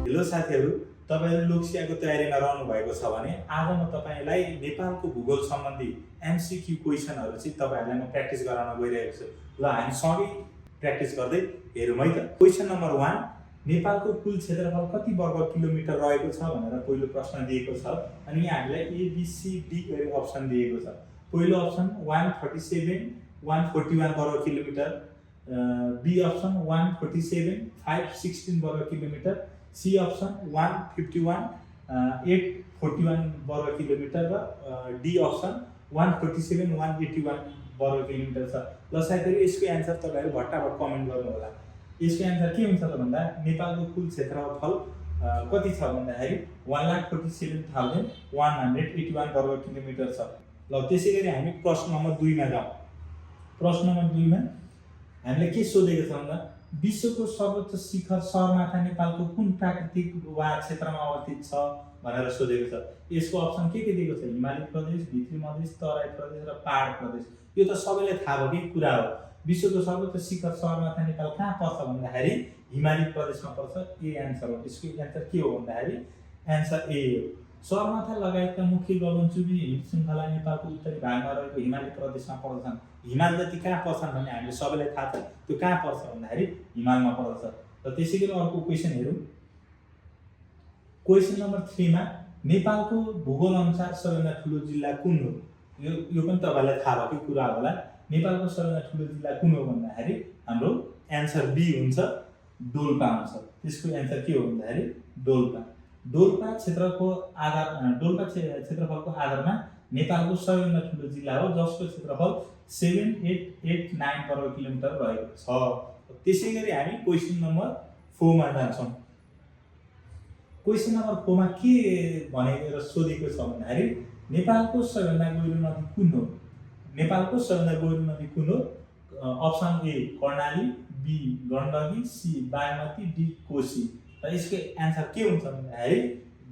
Hello साथीहरू, तपाईहरु लोकसेवाको तयारीमा रहनु भएको छ भने आज म तपाईलाई नेपालको भूगोल सम्बन्धी एमसीक्यू क्वेशनहरु चाहिँ तपाईहरुलाई म प्र्याक्टिस गराउन गइरहेको छु। ल हामी सँगै प्र्याक्टिस गर्दै हेरौँ है त। क्वेशन नम्बर 1, नेपालको कुल क्षेत्रफल कति वर्ग किलोमिटर रहेको छ भनेर पहिलो प्रश्न दिएको छ अनि यहाँ हामीलाई ए बी सी डी गरी अप्सन दिएको छ। पहिलो अप्सन 137 141 वर्ग किलोमिटर, बी अप्सन 147 516 वर्ग किलोमिटर, सी अप्सन 151 841 वर्ग किलोमिटर र डी अप्सन 147 181 वर्ग किलोमिटर छ। ल साथीहरु यसको एन्सर तपाईहरु भट्टाभट कमेन्ट गर्नु होला। यसको एन्सर के हुन्छ त भन्दा नेपालको कुल क्षेत्रफल कति छ भन्दाखेरि 1,47,181 वर्ग किलोमिटर छ। ल त्यसैगरी हामी प्रश्न नम्बर 2 मा जाउँ। प्रश्न नम्बर 2 मा हामीले के सोधेको छ भन्दा विश्वको सर्वोच्च शिखर सगरमाथा नेपालको कुन प्राकृतिक वा क्षेत्रमा अवस्थित छ भनेर सोधेको छ। यसको अप्सन के दिएको छ? हिमाली प्रदेश, भित्री मधेस, तराई प्रदेश र पहाड प्रदेश। यो त सबैलाई थाहा भएकै कुरा हो। विश्वको सर्वोच्च शिखर सगरमाथा नेपाल कहाँ पर्छ भन्दाखेरि हिमाली प्रदेशमा पर्छ। ए एन्सर हो। यसको एन्सर के हो भन्दाखेरि एन्सर ए हो। सगरमाथा लगायतका मुख्य गगनचुम्बी हिम श्रृङ्खला नेपालको उत्तरी भागमा रहेको हिमाली प्रदेशमा पर्दछन्। हिमाल जति कहाँ पर्छन् भन्ने हामीले सबैलाई थाहा छ। त्यो कहाँ पर्छ भन्दाखेरि हिमालमा पर्दछ। र त्यसैगरी अर्को क्वेशन हेरौँ। क्वेशन नम्बर 3 मा नेपालको भूगोल अनुसार सबैभन्दा ठुलो जिल्ला कुन हो? यो पनि तपाईलाई थाहा भएकै कुरा होला। नेपालको सबैभन्दा ठुलो जिल्ला कुन हो भन्दाखेरि हाम्रो एन्सर बी हुन्छ, डोल्पा हुन्छ। त्यसको एन्सर के हो भन्दाखेरि डोल्पा। डोल्पा क्षेत्रफलको आधारमा नेपालको सबैभन्दा ठुलो जिल्ला हो जसको क्षेत्रफल 7889 वर्ग किलोमिटर रहेको छ। त्यसैगरी हामी क्वेशन नम्बर 4 मा जान्छौँ। क्वेशन नम्बर 4 मा के भनेर सोधेको छ भन्दाखेरि नेपालको सबैभन्दा गहिरो नदी कुन हो? नेपालको सबैभन्दा गहिरो नदी कुन हो? Option A Karnali, B Gandaki, C Bagmati, D Koshi. र यसको एन्सर के हुन्छ भन्दाखेरि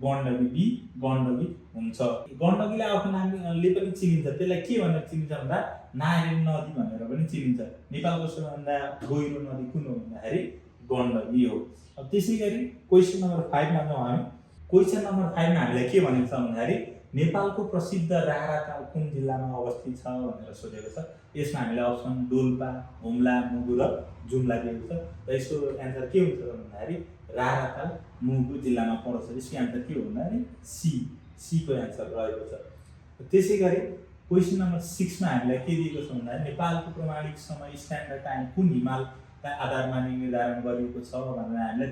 गण्डकी, बी गण्डकी हुन्छ। गण्डकीलाई आफ्नो नामले पनि चिनिन्छ। त्यसलाई के भनेर चिनिन्छ भन्दा नारायणी नदी भनेर पनि चिनिन्छ। नेपालको सबैभन्दा गहिरो नदी कुन हो भन्दाखेरि गण्डकी हो। अब त्यसैगरी क्वेशन नम्बर 5 मा जाउँ हामी। क्वेशन नम्बर 5 मा हामीलाई के भनेको छ भन्दाखेरि नेपालको प्रसिद्ध राराताल कुन जिल्लामा अवस्थित छ भनेर सोधेको छ। यसमा हामीले अप्सन डोल्पा, हुम्ला, मुगु र जुम्ला दिएको छ। र यसको एन्सर के हुन्छ भन्दाखेरि राराताल मुगु जिल्लामा पर्छ। यसको एन्सर के हो भन्दाखेरि सी को एन्सर रहेको छ। त्यसैगरी क्वेशन नम्बर 6 मा हामीलाई के दिएको छ भन्दाखेरि नेपालको प्रमाणिक समय स्ट्यान्डर्ड टाइम कुन हिमाललाई आधार मानि निर्धारण गरिएको छ भनेर हामीलाई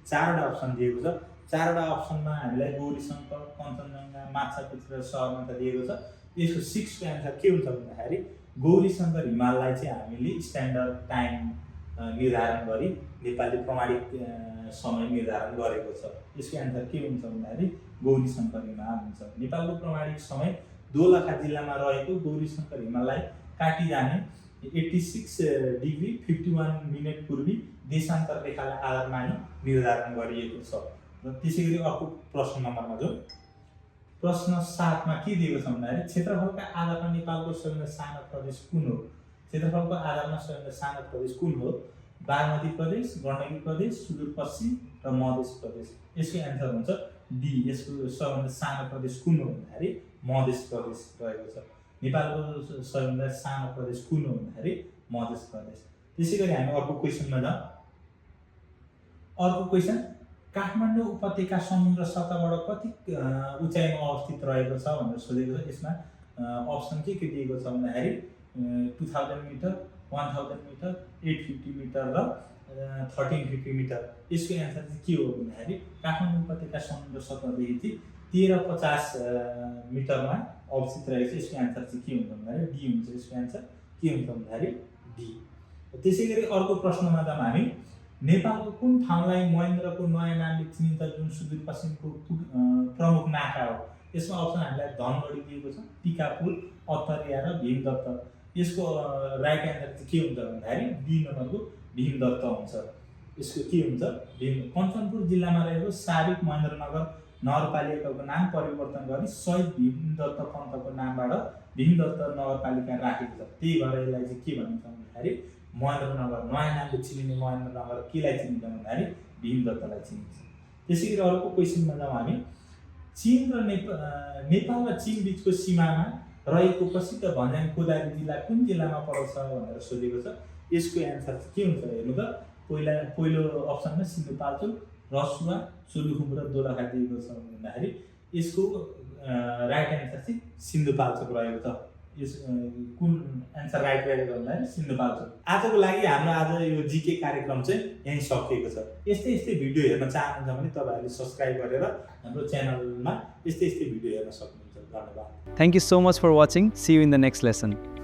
4वटा अप्सन दिएको छ। 4वटा अप्सनमा हामीलाई गौरीशङ्कर, कञ्चनजङ्घा, माछापुच्छ्रे र सगरमाथा दिएको छ। यसको 6 को एन्सर के हुन्छ भन्दाखेरि गौरीशङ्कर हिमाललाई चाहिँ हामीले स्ट्यान्डर्ड टाइम निर्धारण गरी नेपालले प्रमाणिक समय निर्धारण गरेको छ। यसको एन्सर के हुन्छ भन्दाखेरि गौरीशङ्कर हिमाल हुन्छ। नेपालको प्रमाणिक समय दोलखा जिल्लामा रहेको गौरीशङ्कर हिमाललाई काटी जाने 86 डिग्री 51 मिनेट पूर्वी देशान्तर रेखालाई आधार मानि निर्धारण गरिएको छ। र त्यसैगरी अर्को प्रश्न नम्बरमा जाउँ। प्रश्न 7 मा के दिएको छ भन्दाखेरि क्षेत्रफलका आधारमा नेपालको सबैभन्दा सानो प्रदेश कुन हो? क्षेत्रफलको आधारमा सबैभन्दा सानो प्रदेश कुन हो? बागमती प्रदेश, गण्डकी प्रदेश, सुदूरपश्चिम र मधेस प्रदेश। यसको एन्सर हुन्छ डी। यसको सबैभन्दा सानो प्रदेश कुन हो भन्दाखेरि मधेस प्रदेश रहेको छ। नेपालको सबैभन्दा सानो प्रदेश कुन हो भन्दाखेरि मधेस प्रदेश। त्यसैगरी हामी अर्को क्वेशनमा जाउँ। अर्को क्वेशन काठमाडौँ उपत्यका समुद्र सतहबाट कति उचाइमा अवस्थित रहेको छ भनेर सोधेको छ। यसमा अप्सन के दिएको छ भन्दाखेरि 2000 मिटर, 1000 मिटर, 850 मिटर र 1350 मिटर। यसको एन्सर चाहिँ के हो भन्दाखेरि काठमाडौँ उपत्यका समुद्र सतहदेखि 1350 मिटरमा अवस्थित रहेको छ। यसको एन्सर चाहिँ के हुन्छ भन्दाखेरि डी हुन्छ। यसको एन्सर के हुन्छ भन्दाखेरि डी। त्यसैगरी अर्को प्रश्नमा जाउँ हामी। नेपालको कुन ठाउँलाई महेन्द्रको नयाँ नामले चिनिन्छ जुन सुदूरपश्चिमको प्रमुख नाका हो? यसमा अप्सन हामीलाई धनगढी दिएको छ, टिकापुर, अत्तरिया र भीमदत्त। यसको राइट एन्सर चाहिँ के हुन्छ भन्दाखेरि बी नम्बरको भीमदत्त हुन्छ। यसको के हुन्छ कञ्चनपुर जिल्लामा रहेको साबिक महेन्द्रनगर नगरपालिकाको नाम परिवर्तन गरी शहीद भीमदत्त पन्तको नामबाट भीमदत्त नगरपालिका राखेको छ। त्यही भएर यसलाई चाहिँ के भनिन्छ भन्दाखेरि महेन्द्रनगर, नयाँ नामले चिनिने महेन्द्रनगर केलाई चिनिन्छ भन्दाखेरि भीमदत्तलाई चिनिन्छ। त्यसै गरी अर्को क्वेसनमा जाउँ हामी। चीन र नेपाल र चीन बिचको सीमामा रहेको प्रसिद्ध भन्ज्याङ कोदारी जिल्ला कुन जिल्लामा पर्छ भनेर सोधेको छ। यसको एन्सर चाहिँ के हुन्छ हेर्नु त। पहिलो अप्सनमा सिन्धुपाल्चोक, रसुवा, सोलुखुम्बु र दोलखा दिएको छ भन्दाखेरि यसको राइट एन्सर चाहिँ सिन्धुपाल्चोक रहेको छ। यस कुन एन्सर राइट रहेको छ भन्दाखेरि सिन्धुपाल्चोक। आजको लागि हाम्रो आज यो जीके कार्यक्रम चाहिँ यहीँ सकिएको छ। यस्तै भिडियो हेर्न चाहनुहुन्छ भने तपाईँहरूले सब्सक्राइब गरेर हाम्रो च्यानलमा यस्तै भिडियो हेर्न सक्नुहुन्छ। धन्यवाद। Thank you so much for watching. See you in the next lesson.